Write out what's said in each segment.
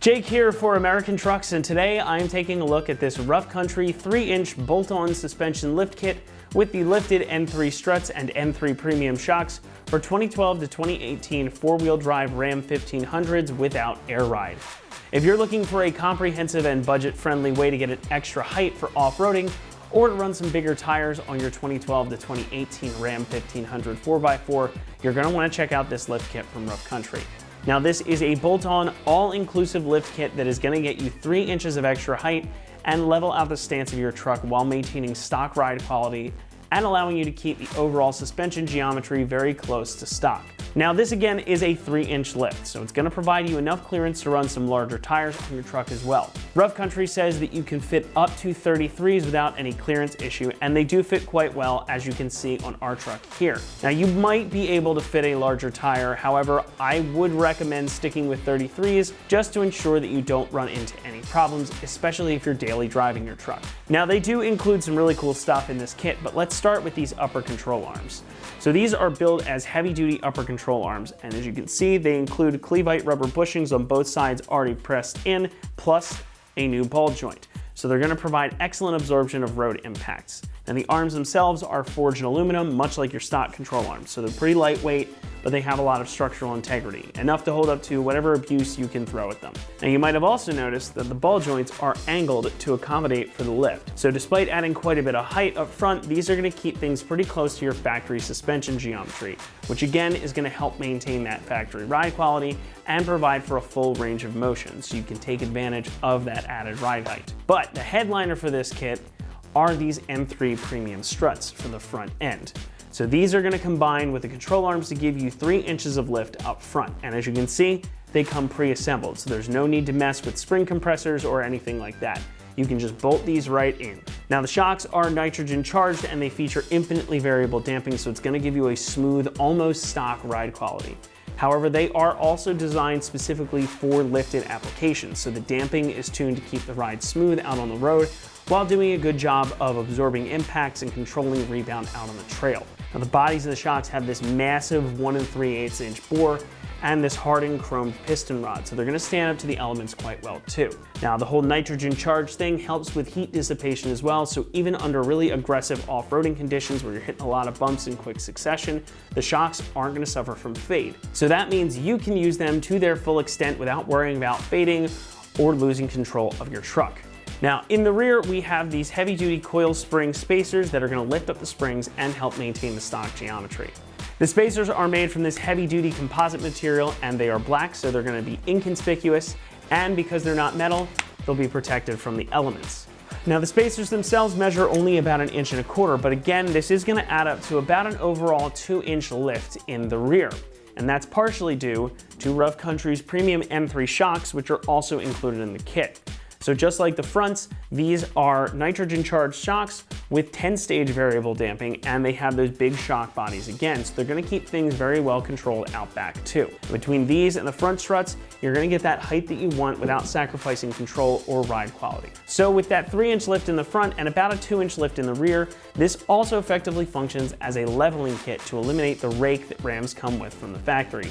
Jake here for American Trucks, and today I'm taking a look at this Rough Country 3-inch bolt-on suspension lift kit with the lifted N3 struts and N3 premium shocks for 2012 to 2018 four-wheel drive Ram 1500s without air ride. If you're looking for a comprehensive and budget-friendly way to get an extra height for off-roading or to run some bigger tires on your 2012 to 2018 Ram 1500 4x4, you're going to want to check out this lift kit from Rough Country. Now, this is a bolt-on, all-inclusive lift kit that is going to get you 3 inches of extra height and level out the stance of your truck while maintaining stock ride quality and allowing you to keep the overall suspension geometry very close to stock. Now, this again is a 3-inch lift, so it's going to provide you enough clearance to run some larger tires on your truck as well. Rough Country says that you can fit up to 33s without any clearance issue, and they do fit quite well, as you can see on our truck here. Now, you might be able to fit a larger tire, however, I would recommend sticking with 33s just to ensure that you don't run into any problems, especially if you're daily driving your truck. Now, they do include some really cool stuff in this kit, but let's start with these upper control arms. So these are billed as heavy-duty upper control arms, and as you can see, they include Clevite rubber bushings on both sides already pressed in, plus a new ball joint. So they're going to provide excellent absorption of road impacts. And the arms themselves are forged in aluminum, much like your stock control arms. So they're pretty lightweight, but they have a lot of structural integrity, enough to hold up to whatever abuse you can throw at them. Now, you might have also noticed that the ball joints are angled to accommodate for the lift. So despite adding quite a bit of height up front, these are going to keep things pretty close to your factory suspension geometry, which again is going to help maintain that factory ride quality and provide for a full range of motion, so you can take advantage of that added ride height. But the headliner for this kit are these N3 premium struts for the front end. So these are going to combine with the control arms to give you 3 inches of lift up front. And as you can see, they come pre-assembled, so there's no need to mess with spring compressors or anything like that. You can just bolt these right in. Now, the shocks are nitrogen charged and they feature infinitely variable damping, so it's going to give you a smooth, almost stock ride quality. However, they are also designed specifically for lifted applications, so the damping is tuned to keep the ride smooth out on the road while doing a good job of absorbing impacts and controlling rebound out on the trail. Now, the bodies of the shocks have this massive 1 3/8 inch bore and this hardened chromed piston rod, so they're going to stand up to the elements quite well too. Now, the whole nitrogen charge thing helps with heat dissipation as well, so even under really aggressive off-roading conditions where you're hitting a lot of bumps in quick succession, the shocks aren't going to suffer from fade. So that means you can use them to their full extent without worrying about fading or losing control of your truck. Now, in the rear, we have these heavy-duty coil spring spacers that are going to lift up the springs and help maintain the stock geometry. The spacers are made from this heavy-duty composite material, and they are black, so they're going to be inconspicuous, and because they're not metal, they'll be protected from the elements. Now, the spacers themselves measure only about 1 1/4 inches, but again, this is going to add up to about an overall 2-inch lift in the rear. And that's partially due to Rough Country's premium N3 shocks, which are also included in the kit. So just like the fronts, these are nitrogen-charged shocks with 10-stage variable damping, and they have those big shock bodies again, so they're going to keep things very well controlled out back too. Between these and the front struts, you're going to get that height that you want without sacrificing control or ride quality. So with that 3-inch lift in the front and about a 2-inch lift in the rear, this also effectively functions as a leveling kit to eliminate the rake that Rams come with from the factory.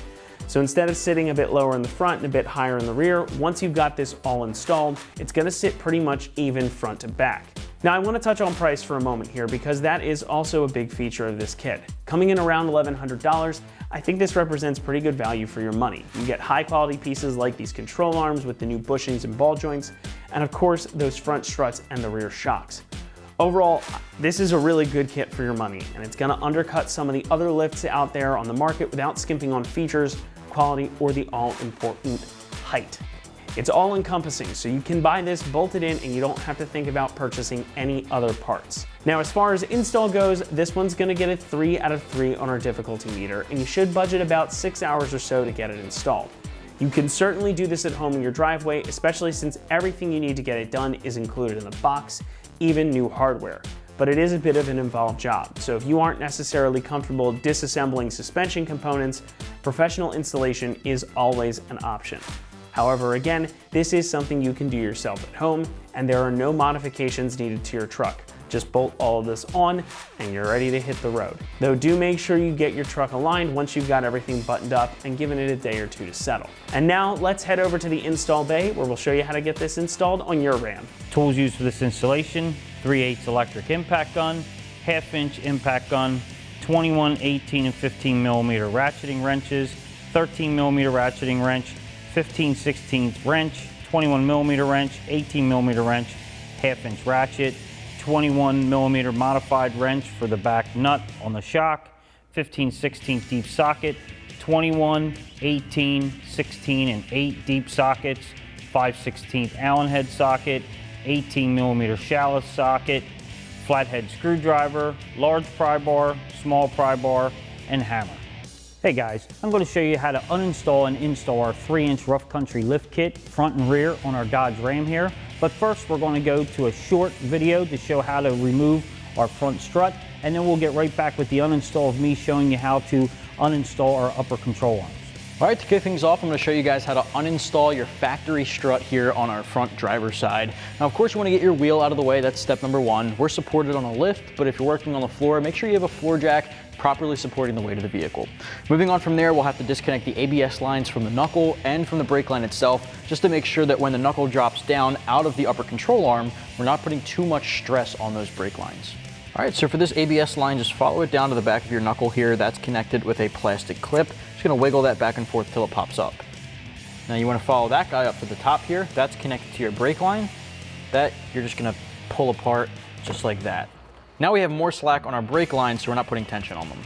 So instead of sitting a bit lower in the front and a bit higher in the rear, once you've got this all installed, it's going to sit pretty much even front to back. Now, I want to touch on price for a moment here because that is also a big feature of this kit. Coming in around $1,100, I think this represents pretty good value for your money. You get high quality pieces like these control arms with the new bushings and ball joints, and of course those front struts and the rear shocks. Overall, this is a really good kit for your money, and it's going to undercut some of the other lifts out there on the market without skimping on features, quality, or the all-important height. It's all-encompassing, so you can buy this bolted in and you don't have to think about purchasing any other parts. Now, as far as install goes, this one's going to get a 3 out of 3 on our difficulty meter, and you should budget about 6 hours or so to get it installed. You can certainly do this at home in your driveway, especially since everything you need to get it done is included in the box, even new hardware. But it is a bit of an involved job, so if you aren't necessarily comfortable disassembling suspension components, professional installation is always an option. However, again, this is something you can do yourself at home, and there are no modifications needed to your truck. Just bolt all of this on and you're ready to hit the road. Though do make sure you get your truck aligned once you've got everything buttoned up and given it a day or two to settle. And now let's head over to the install bay where we'll show you how to get this installed on your Ram. Tools used for this installation: 3/8 electric impact gun, 1/2-inch impact gun, 21, 18, and 15 millimeter ratcheting wrenches, 13 millimeter ratcheting wrench, 15/16 wrench, 21 millimeter wrench, 18 millimeter wrench, 1/2-inch ratchet, 21 millimeter modified wrench for the back nut on the shock, 15/16 deep socket, 21, 18, 16, and 8 deep sockets, 5/16 Allen head socket, 18 millimeter shallow socket, flathead screwdriver, large pry bar, small pry bar, and hammer. Hey guys, I'm going to show you how to uninstall and install our 3-inch Rough Country lift kit front and rear on our Dodge Ram here. But first we're going to go to a short video to show how to remove our front strut, and then we'll get right back with the uninstall of me showing you how to uninstall our upper control arms. All right, to kick things off, I'm going to show you guys how to uninstall your factory strut here on our front driver's side. Now, of course, you want to get your wheel out of the way. That's step number one. We're supported on a lift, but if you're working on the floor, make sure you have a floor jack properly supporting the weight of the vehicle. Moving on from there, we'll have to disconnect the ABS lines from the knuckle and from the brake line itself, just to make sure that when the knuckle drops down out of the upper control arm, we're not putting too much stress on those brake lines. All right, so for this ABS line, just follow it down to the back of your knuckle here. That's connected with a plastic clip. Just gonna wiggle that back and forth till it pops up. Now you wanna follow that guy up to the top here. That's connected to your brake line. That you're just gonna pull apart just like that. Now we have more slack on our brake line, so we're not putting tension on them.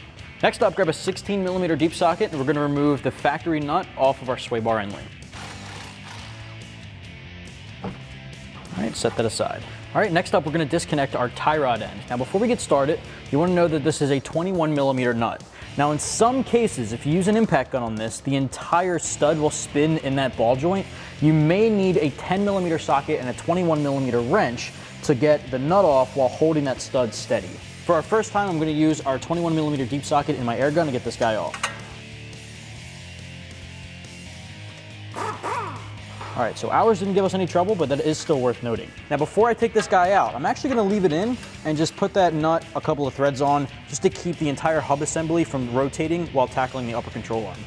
Next up, grab a 16 millimeter deep socket, and we're gonna remove the factory nut off of our sway bar end link. All right, set that aside. All right, next up, we're gonna disconnect our tie rod end. Now, before we get started, you wanna know that this is a 21 millimeter nut. Now, in some cases, if you use an impact gun on this, the entire stud will spin in that ball joint. You may need a 10 millimeter socket and a 21 millimeter wrench to get the nut off while holding that stud steady. For our first time, I'm gonna use our 21 millimeter deep socket in my air gun to get this guy off. All right, so ours didn't give us any trouble, but that is still worth noting. Now, before I take this guy out, I'm actually gonna leave it in and just put that nut a couple of threads on just to keep the entire hub assembly from rotating while tackling the upper control arm.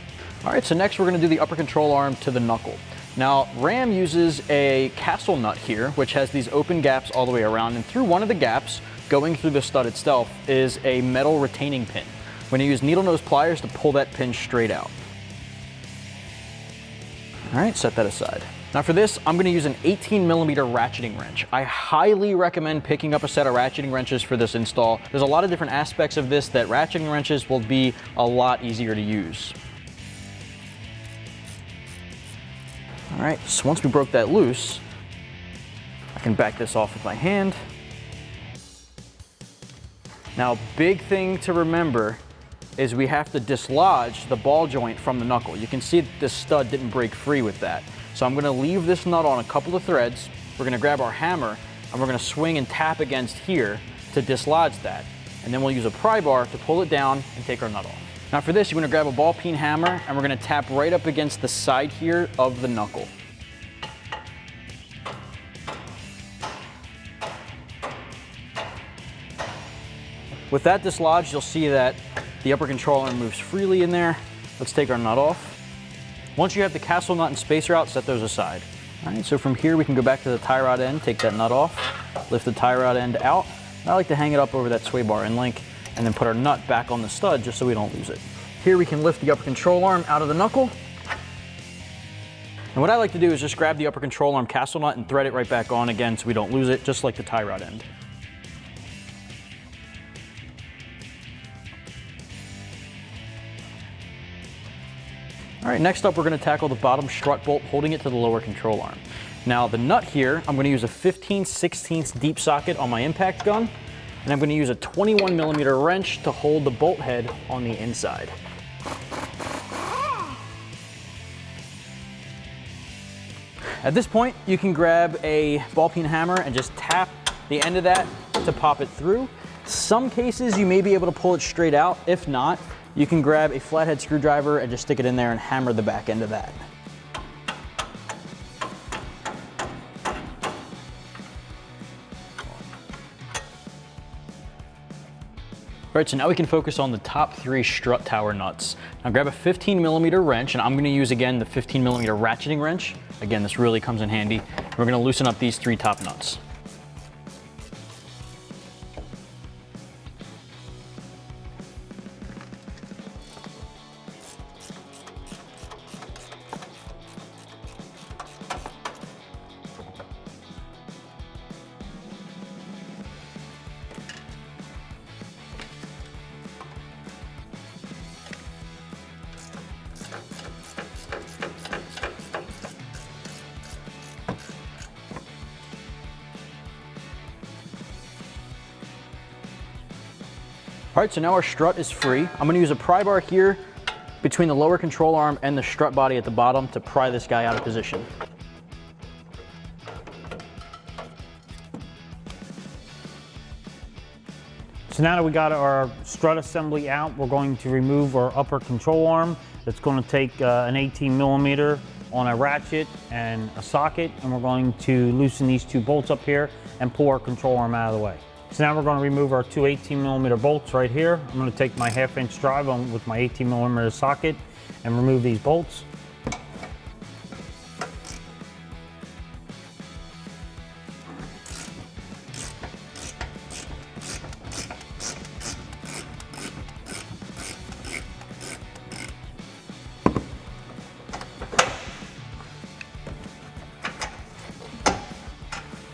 All right, so next we're gonna do the upper control arm to the knuckle. Now, Ram uses a castle nut here, which has these open gaps all the way around, and through one of the gaps, going through the stud itself, is a metal retaining pin. We're gonna use needle nose pliers to pull that pin straight out. All right, set that aside. Now for this, I'm gonna use an 18 millimeter ratcheting wrench. I highly recommend picking up a set of ratcheting wrenches for this install. There's a lot of different aspects of this that ratcheting wrenches will be a lot easier to use. All right, so once we broke that loose, I can back this off with my hand. Now, big thing to remember is we have to dislodge the ball joint from the knuckle. You can see that this stud didn't break free with that. So I'm gonna leave this nut on a couple of threads. We're gonna grab our hammer and we're gonna swing and tap against here to dislodge that. And then we'll use a pry bar to pull it down and take our nut off. Now for this, you're gonna grab a ball peen hammer and we're gonna tap right up against the side here of the knuckle. With that dislodged, you'll see that the upper control arm moves freely in there. Let's take our nut off. Once you have the castle nut and spacer out, set those aside. All right, so from here we can go back to the tie rod end, take that nut off, lift the tie rod end out. I like to hang it up over that sway bar end link and then put our nut back on the stud just so we don't lose it. Here we can lift the upper control arm out of the knuckle. And what I like to do is just grab the upper control arm castle nut and thread it right back on again so we don't lose it, just like the tie rod end. All right, next up we're gonna tackle the bottom strut bolt holding it to the lower control arm. Now the nut here, I'm gonna use a 15/16 deep socket on my impact gun, and I'm gonna use a 21 millimeter wrench to hold the bolt head on the inside. At this point, you can grab a ball peen hammer and just tap the end of that to pop it through. Some cases you may be able to pull it straight out. If not, you can grab a flathead screwdriver and just stick it in there and hammer the back end of that. All right, so now we can focus on the top 3 strut tower nuts. Now grab a 15mm wrench, and I'm gonna use, again, the 15mm ratcheting wrench. Again, this really comes in handy. We're gonna loosen up these 3 top nuts. All right, so now our strut is free. I'm gonna use a pry bar here between the lower control arm and the strut body at the bottom to pry this guy out of position. So now that we got our strut assembly out, we're going to remove our upper control arm. It's going to take an 18mm on a ratchet and a socket, and we're going to loosen these 2 bolts up here and pull our control arm out of the way. So now we're going to remove our 2 18mm bolts right here. I'm going to take my 1/2" drive on with my 18mm socket and remove these bolts.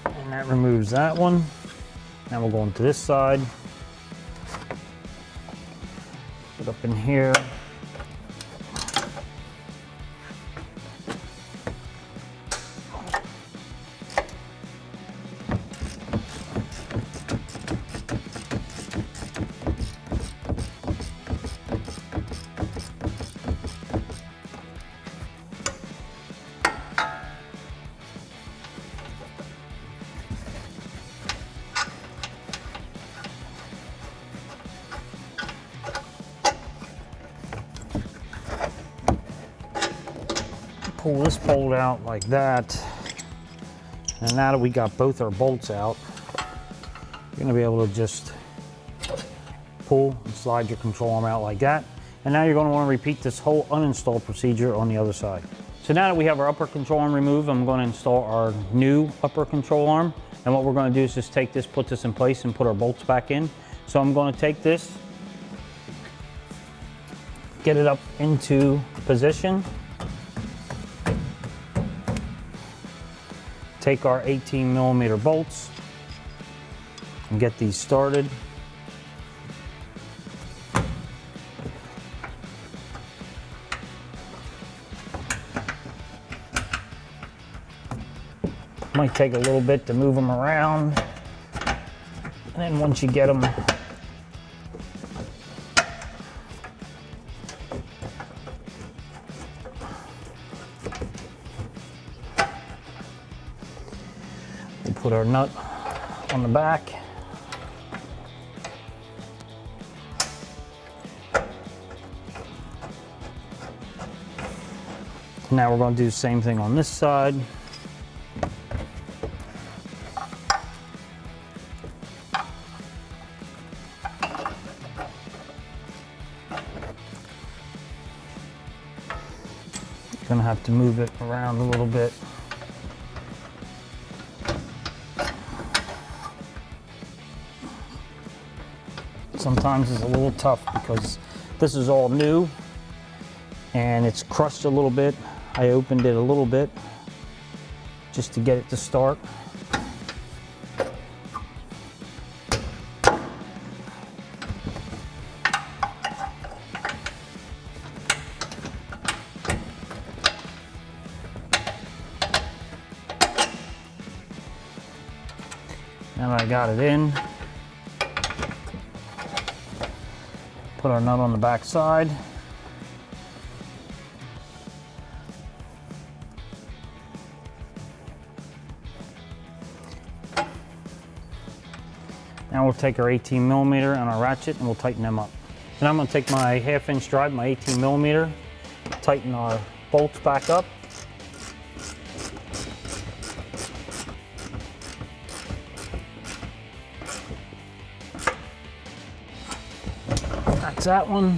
And that removes that one. Now we'll go into this side. Put up in here. Pull this bolt out like that. And now that we got both our bolts out, you're gonna be able to just pull and slide your control arm out like that. And now you're gonna wanna repeat this whole uninstall procedure on the other side. So now that we have our upper control arm removed, I'm gonna install our new upper control arm. And what we're gonna do is just take this, put this in place, and put our bolts back in. So I'm gonna take this, get it up into position. Take our 18mm bolts and get these started. Might take a little bit to move them around. And then once you get them put our nut on the back. Now we're going to do the same thing on this side. Gonna have to move it around a little bit. Sometimes it's a little tough because this is all new and it's crushed a little bit. I opened it a little bit just to get it to start. Now that I got it in, put our nut on the back side. Now we'll take our 18mm and our ratchet and we'll tighten them up. And I'm going to take my 1/2" drive, my 18mm, tighten our bolts back up. that's that one.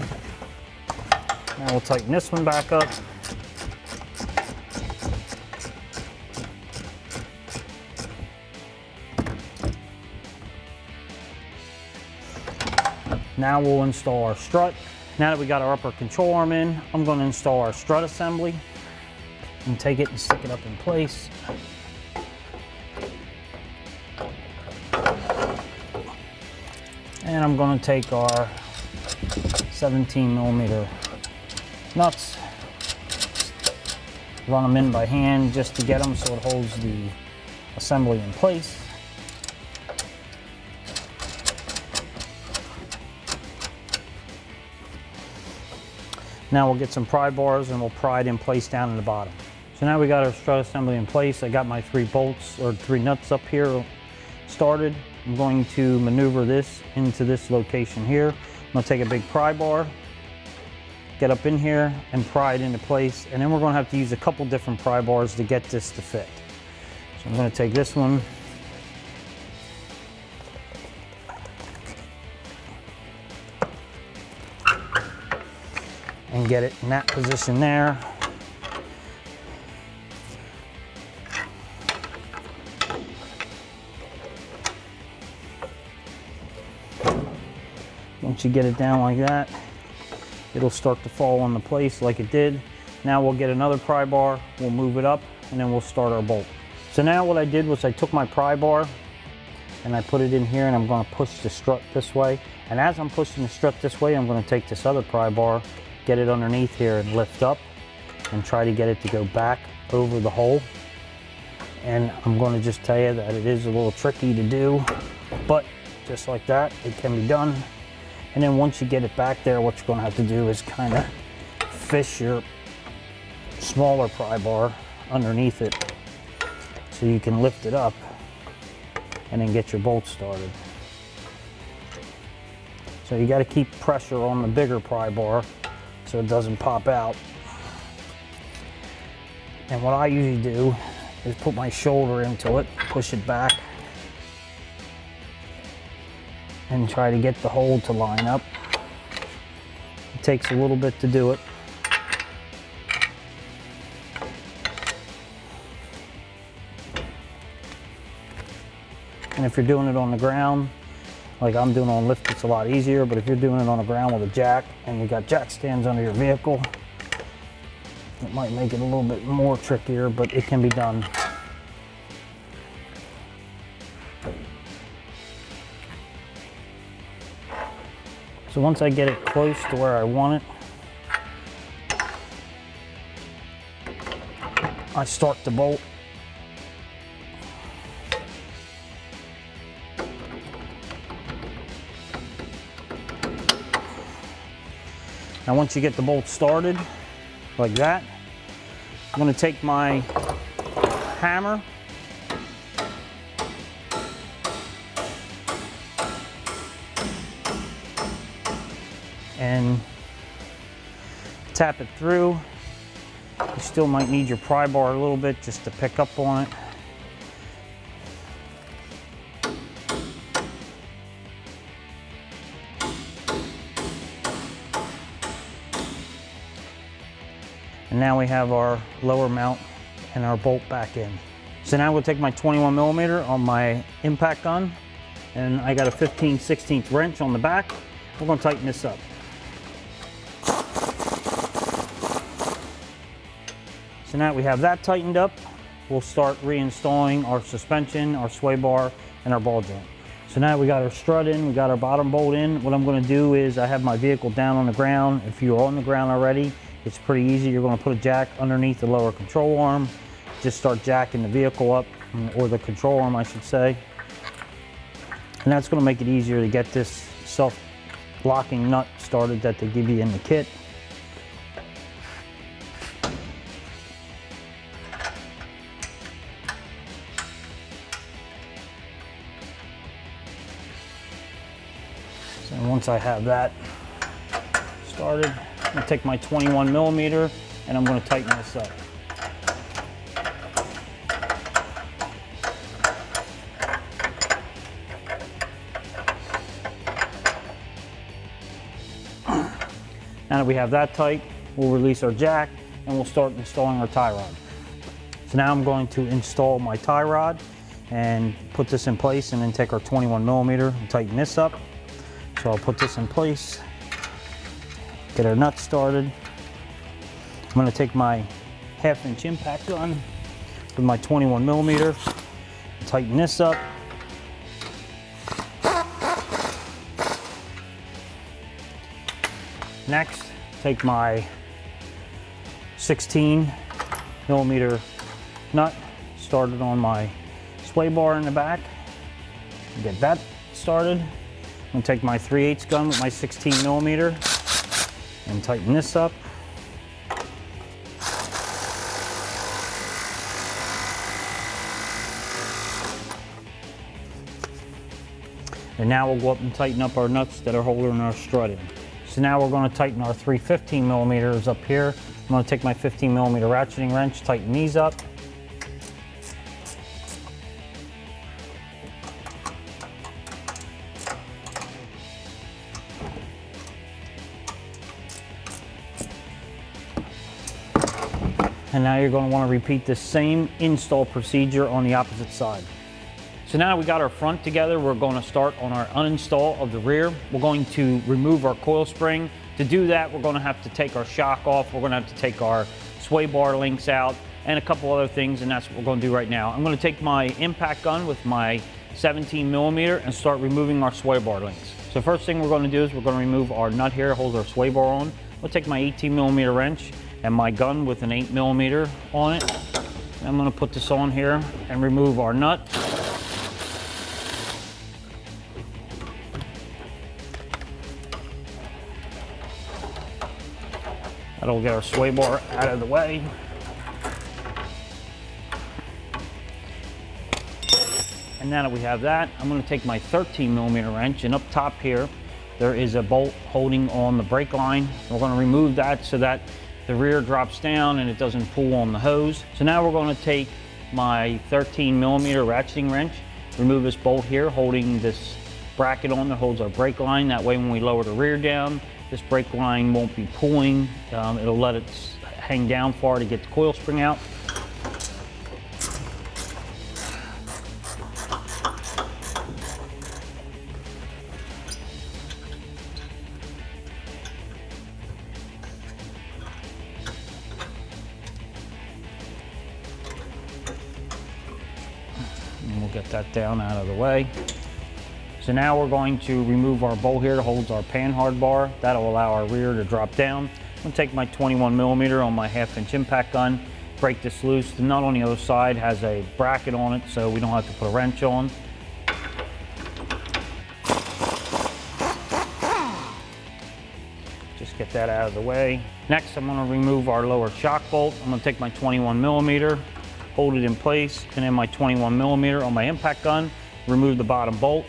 Now we'll tighten this one back up. Now we'll install our strut. Now that we got our upper control arm in, I'm going to install our strut assembly and take it and stick it up in place. And I'm going to take our 17mm nuts, run them in by hand just to get them so it holds the assembly in place. Now we'll get some pry bars and we'll pry it in place down in the bottom. So now we got our strut assembly in place. I got my 3 bolts or 3 nuts up here started. I'm going to maneuver this into this location here. I'm going to take a big pry bar, get up in here and pry it into place, and then we're going to have to use a couple different pry bars to get this to fit. So I'm going to take this one, and get it in that position there. Once you get it down like that, it'll start to fall into place like it did. Now we'll get another pry bar, we'll move it up, and then we'll start our bolt. So now what I did was I took my pry bar and I put it in here, and I'm going to push the strut this way. And as I'm pushing the strut this way, I'm going to take this other pry bar, get it underneath here and lift up and try to get it to go back over the hole. And I'm going to just tell you that it is a little tricky to do, but just like that, it can be done. And then once you get it back there, what you're going to have to do is kind of fish your smaller pry bar underneath it so you can lift it up and then get your bolt started. So you got to keep pressure on the bigger pry bar so it doesn't pop out. And what I usually do is put my shoulder into it, push it back, and try to get the hole to line up. It takes a little bit to do it. And if you're doing it on the ground, like I'm doing on lift, it's a lot easier, but if you're doing it on the ground with a jack and you got jack stands under your vehicle, it might make it a little bit more trickier, but it can be done. So once I get it close to where I want it, I start the bolt. Now once you get the bolt started, like that, I'm going to take my hammer and tap it through. You still might need your pry bar a little bit just to pick up on it. And now we have our lower mount and our bolt back in. So now we'll take my 21mm on my impact gun, and I got a 15/16 wrench on the back. We're going to tighten this up. So now that we have that tightened up, we'll start reinstalling our suspension, our sway bar, and our ball joint. So now we got our strut in, we got our bottom bolt in. What I'm going to do is I have my vehicle down on the ground. If you're on the ground already, it's pretty easy. You're going to put a jack underneath the lower control arm. Just start jacking the vehicle up, or the control arm I should say. And that's going to make it easier to get this self-locking nut started that they give you in the kit. So once I have that started, I'm going to take my 21mm and I'm going to tighten this up. Now that we have that tight, we'll release our jack and we'll start installing our tie rod. So now I'm going to install my tie rod and put this in place, and then take our 21mm and tighten this up. So I'll put this in place, get our nuts started. I'm going to take my 1/2" impact gun with my 21mm, tighten this up. Next, take my 16mm nut, start it on my sway bar in the back, get that started. I'm going to take my 3/8 gun with my 16mm and tighten this up. And now we'll go up and tighten up our nuts that are holding our strut in. So now we're going to tighten our 3 15mm up here. I'm going to take my 15mm ratcheting wrench, tighten these up. And now you're going to want to repeat the same install procedure on the opposite side. So now we got our front together, we're going to start on our uninstall of the rear. We're going to remove our coil spring. To do that, we're going to have to take our shock off. We're going to have to take our sway bar links out and a couple other things, and that's what we're going to do right now. I'm going to take my impact gun with my 17mm and start removing our sway bar links. So first thing we're going to do is we're going to remove our nut here that holds our sway bar on. We'll take my 18mm wrench and my gun with an 8mm on it. And I'm going to put this on here and remove our nut. That'll get our sway bar out of the way. And now that we have that, I'm going to take my 13mm wrench, and up top here there is a bolt holding on the brake line. We're going to remove that so that the rear drops down and it doesn't pull on the hose. So now we're going to take my 13mm ratcheting wrench, remove this bolt here holding this bracket on that holds our brake line. That way when we lower the rear down, this brake line won't be pulling. It'll let it hang down far to get the coil spring out. And we'll get that down out of the way. So now we're going to remove our bolt here that holds our panhard bar. That'll allow our rear to drop down. I'm going to take my 21mm on my 1/2" impact gun, break this loose. The nut on the other side has a bracket on it, so we don't have to put a wrench on. Just get that out of the way. Next, I'm going to remove our lower shock bolt. I'm going to take my 21mm, hold it in place, and then my 21mm on my impact gun, remove the bottom bolt.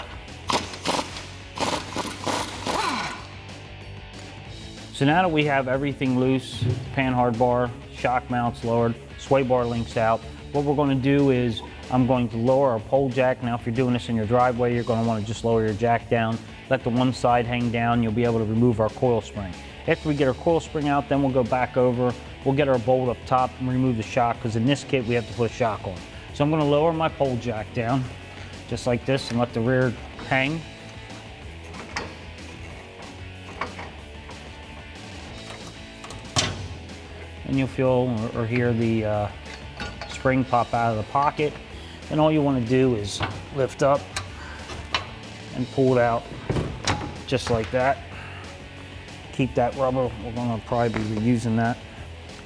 So now that we have everything loose, panhard bar, shock mounts lowered, sway bar links out, what we're going to do is I'm going to lower our pole jack. Now if you're doing this in your driveway, you're going to want to just lower your jack down, let the one side hang down, you'll be able to remove our coil spring. After we get our coil spring out, then we'll go back over, we'll get our bolt up top and remove the shock, because in this kit we have to put a shock on. So I'm going to lower my pole jack down, just like this, and let the rear hang. And you'll feel or hear the spring pop out of the pocket. And all you want to do is lift up and pull it out just like that. Keep that rubber. We're going to probably be reusing that.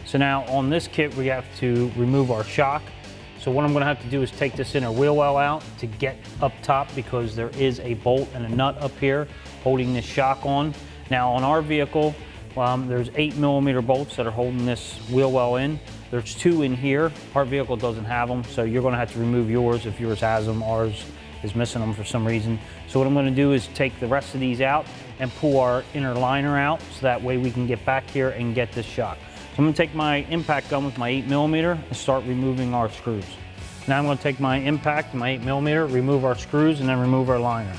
So now on this kit we have to remove our shock. So what I'm going to have to do is take this inner wheel well out to get up top, because there is a bolt and a nut up here holding this shock on. Now on our vehicle, there's 8mm bolts that are holding this wheel well in. There's 2 in here. Our vehicle doesn't have them, so you're going to have to remove yours if yours has them. Ours is missing them for some reason. So what I'm going to do is take the rest of these out and pull our inner liner out, so that way we can get back here and get this shock. So I'm going to take my impact gun with my 8mm and start removing our screws. Now I'm going to take my impact and my 8mm, remove our screws, and then remove our liner.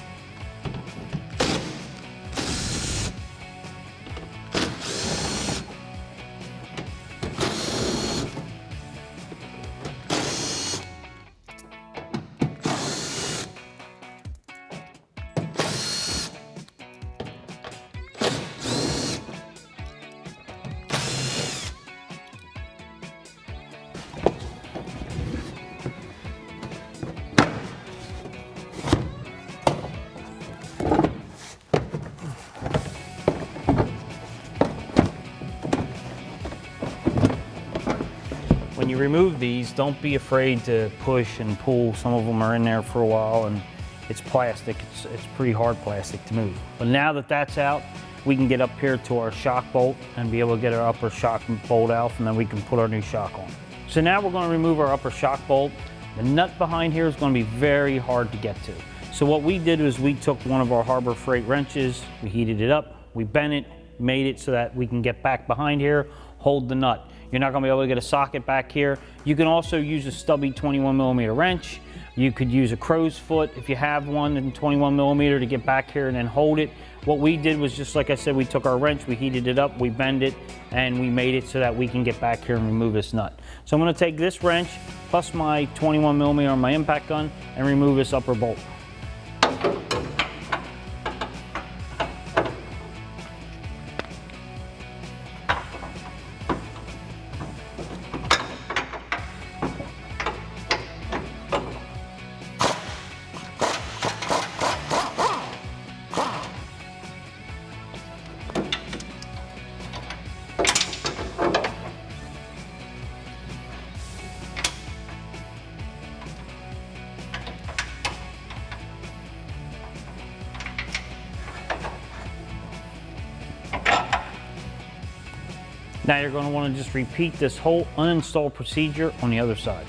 remove these, don't be afraid to push and pull. Some of them are in there for a while and it's plastic. It's pretty hard plastic to move. But now that that's out, we can get up here to our shock bolt and be able to get our upper shock bolt out, and then we can put our new shock on. So now we're going to remove our upper shock bolt. The nut behind here is going to be very hard to get to. So what we did was we took one of our Harbor Freight wrenches, we heated it up, we bent it, made it so that we can get back behind here, hold the nut. You're not going to be able to get a socket back here. You can also use a stubby 21mm wrench. You could use a crow's foot if you have one in 21mm to get back here and then hold it. What we did was, just like I said, we took our wrench, we heated it up, we bent it, and we made it so that we can get back here and remove this nut. So I'm going to take this wrench plus my 21mm on my impact gun and remove this upper bolt. Now you're going to want to just repeat this whole uninstall procedure on the other side.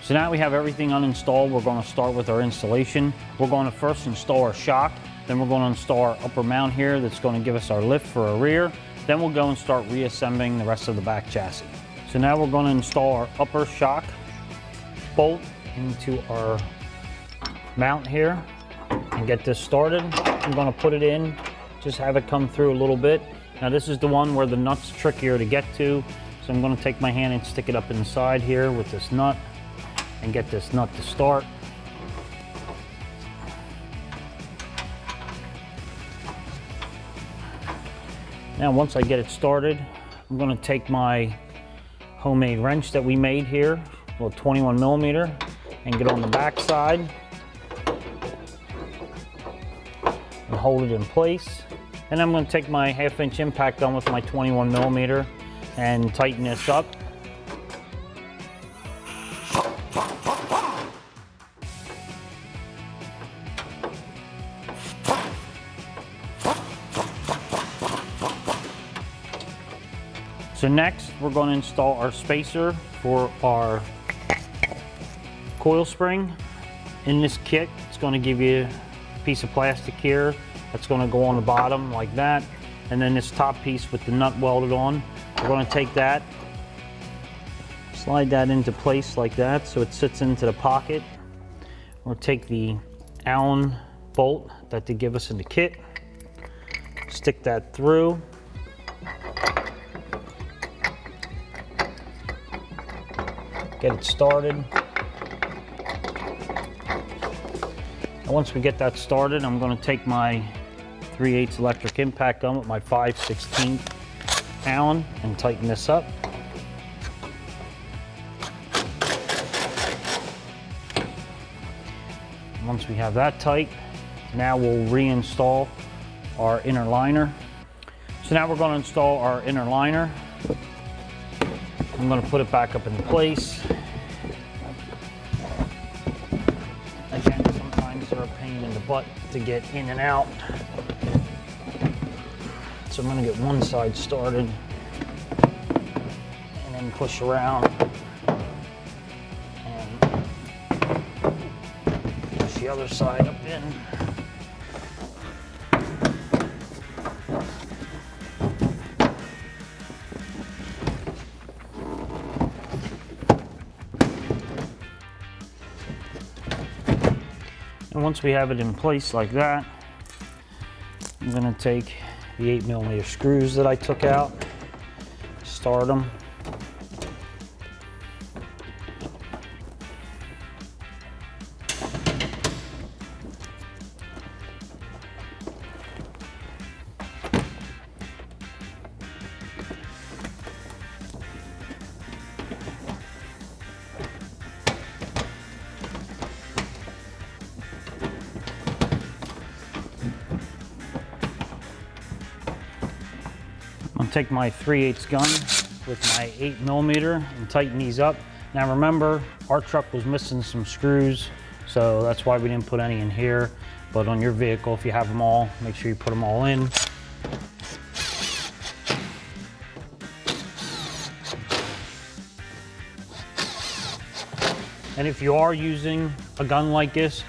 So now we have everything uninstalled. We're going to start with our installation. We're going to first install our shock, then we're going to install our upper mount here that's going to give us our lift for our rear. Then we'll go and start reassembling the rest of the back chassis. So now we're going to install our upper shock bolt into our mount here and get this started. I'm going to put it in, just have it come through a little bit. Now this is the one where the nut's trickier to get to, so I'm going to take my hand and stick it up inside here with this nut and get this nut to start. Now once I get it started, I'm going to take my homemade wrench that we made here, a little 21mm, and get on the back side and hold it in place. And I'm going to take my 1/2" impact gun with my 21mm and tighten this up. So next, we're going to install our spacer for our coil spring. In this kit, it's going to give you a piece of plastic here that's going to go on the bottom like that, and then this top piece with the nut welded on. We're going to take that, slide that into place like that so it sits into the pocket. We'll take the Allen bolt that they give us in the kit, stick that through, get it started. And once we get that started, I'm going to take my 3/8 electric impact gun with my 5/16 Allen and tighten this up. Once we have that tight, now we'll reinstall our inner liner. So now we're going to install our inner liner. I'm going to put it back up in place. Again, sometimes they're a pain in the butt to get in and out. So I'm going to get one side started and then push around and push the other side up in. And once we have it in place like that, I'm going to take the 8mm screws that I took out, start them. I'm going to take my 3/8 gun with my 8mm and tighten these up. Now remember, our truck was missing some screws, so that's why we didn't put any in here. But on your vehicle, if you have them all, make sure you put them all in. And if you are using a gun like this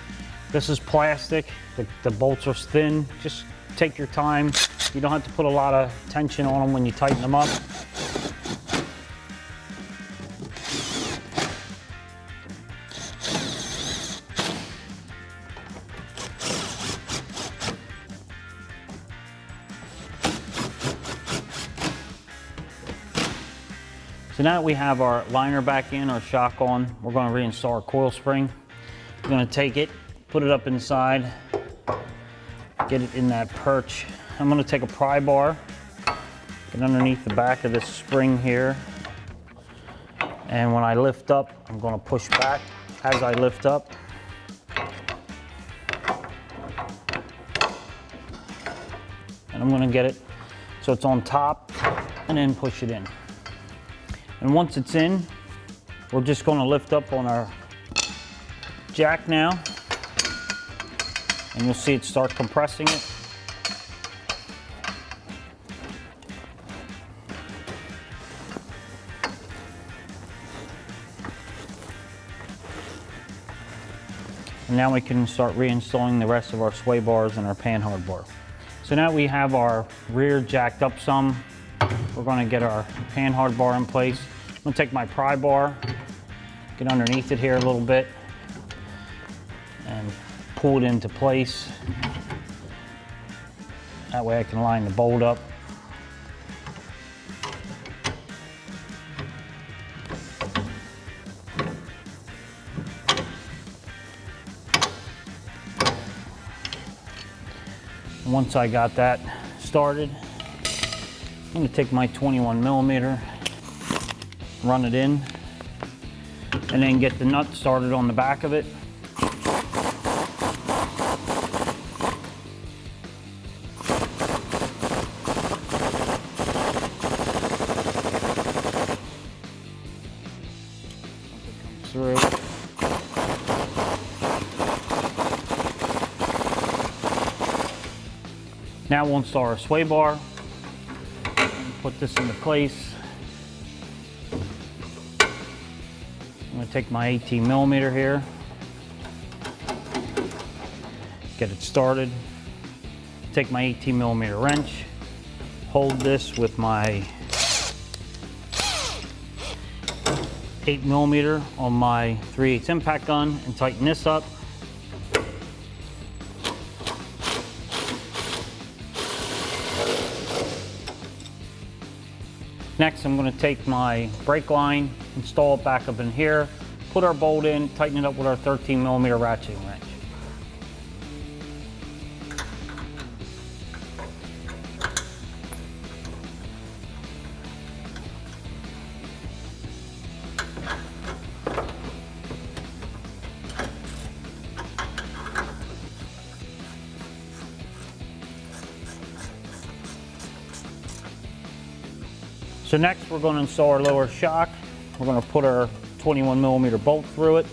is plastic, the bolts are thin. Just take your time. You don't have to put a lot of tension on them when you tighten them up. So now that we have our liner back in, our shock on, we're going to reinstall our coil spring. We're going to take it, put it up inside, get it in that perch. I'm going to take a pry bar, get underneath the back of this spring here, and when I lift up, I'm going to push back as I lift up. And I'm going to get it so it's on top and then push it in. And once it's in, we're just going to lift up on our jack now, and you'll see it start compressing it. And now we can start reinstalling the rest of our sway bars and our panhard bar. So now we have our rear jacked up some. We're going to get our panhard bar in place. I'm going to take my pry bar, get underneath it here a little bit, and pull it into place. That way I can line the bolt up. And once I got that started, I'm going to take my 21 millimeter, run it in, and then get the nut started on the back of it. Through. Now we'll install our sway bar. Put this into place. I'm going to take my 18 millimeter here, get it started. Take my 18 millimeter wrench, hold this with my 8 millimeter on my 3/8 impact gun and tighten this up. Next, I'm going to take my brake line, install it back up in here, put our bolt in, tighten it up with our 13 millimeter ratcheting wrench. So next we're going to install our lower shock. We're going to put our 21 millimeter bolt through it.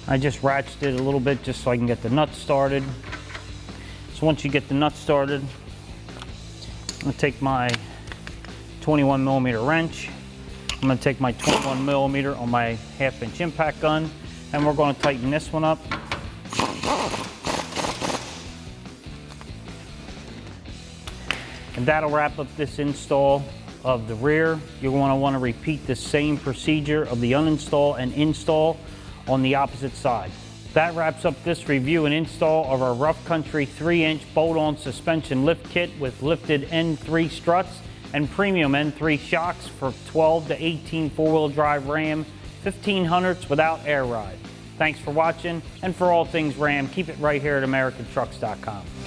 I just ratcheted it a little bit just so I can get the nut started. So once you get the nut started, I'm going to take my 21 millimeter wrench. I'm going to take my 21 millimeter on my 1/2 inch impact gun, and we're going to tighten this one up. And that'll wrap up this install of the rear. You're going to want to repeat the same procedure of the uninstall and install on the opposite side. That wraps up this review and install of our Rough Country 3-inch bolt-on suspension lift kit with lifted N3 struts and premium N3 shocks for 12 to 18 four-wheel drive Ram 1500s without air ride. Thanks for watching, and for all things Ram, keep it right here at AmericanTrucks.com.